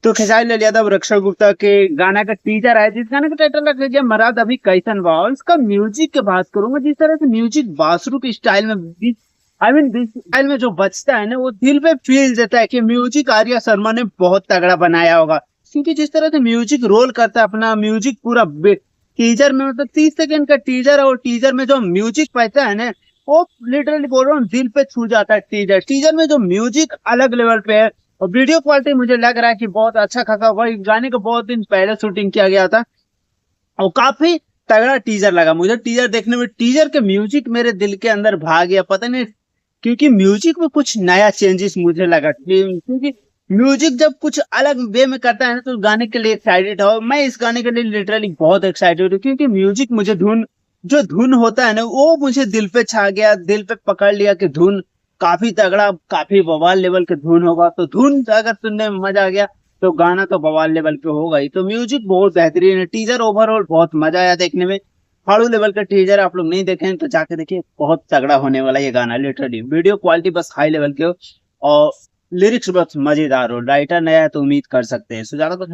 तो खेसारी लाल यादव रक्षा गुप्ता के गाना का टीजर है, जिस गाने का टाइटल रख दिया मराद अभी कैसन बा। और इसका म्यूजिक की बात करूंगा, जिस तरह से म्यूजिक बासुरी के स्टाइल में स्टाइल में जो बजता है ना, वो दिल पे फील देता है कि म्यूजिक आर्या शर्मा ने बहुत तगड़ा बनाया होगा। क्योंकि जिस तरह से म्यूजिक रोल करता है, अपना म्यूजिक पूरा टीजर में, मतलब 30 सेकंड का टीजर है, और टीजर में जो म्यूजिक बजता है ना, वो लिटरली बोल रहा हूँ दिल पे छू जाता है। टीजर में जो म्यूजिक अलग लेवल पे है। और वीडियो क्वालिटी मुझे लग रहा है कि बहुत अच्छा खासा होगा। इस गाने को बहुत दिन पहले शूटिंग किया गया था और काफी तगड़ा टीजर लगा मुझे। टीजर देखने में, टीजर के म्यूजिक मेरे दिल के अंदर भाग गया, पता नहीं, क्योंकि म्यूजिक में कुछ नया चेंजेस मुझे लगा। क्योंकि म्यूजिक जब कुछ अलग वे में करता है ना, तो गाने के लिए एक्साइटेड हो। मैं इस गाने के लिए लिटरली बहुत एक्साइटेड हूँ, क्योंकि म्यूजिक मुझे जो धुन होता है ना, वो मुझे दिल पे छा गया, दिल पे पकड़ लिया कि धुन काफी तगड़ा, काफी बवाल लेवल के धुन होगा। तो धुन अगर सुनने में मजा आ गया, तो गाना तो बवाल लेवल पे होगा ही। तो म्यूजिक बहुत बेहतरीन है। टीजर ओवरऑल बहुत मजा आया देखने में। फाड़ू लेवल का टीजर आप लोग नहीं देखे हैं तो जाके देखिए, बहुत तगड़ा होने वाला ये गाना। लिटरली वीडियो क्वालिटी बस हाई लेवल के हो और लिरिक्स बस मजेदार हो। राइटर नया है तो उम्मीद कर सकते हैं। सो ज्यादा कुछ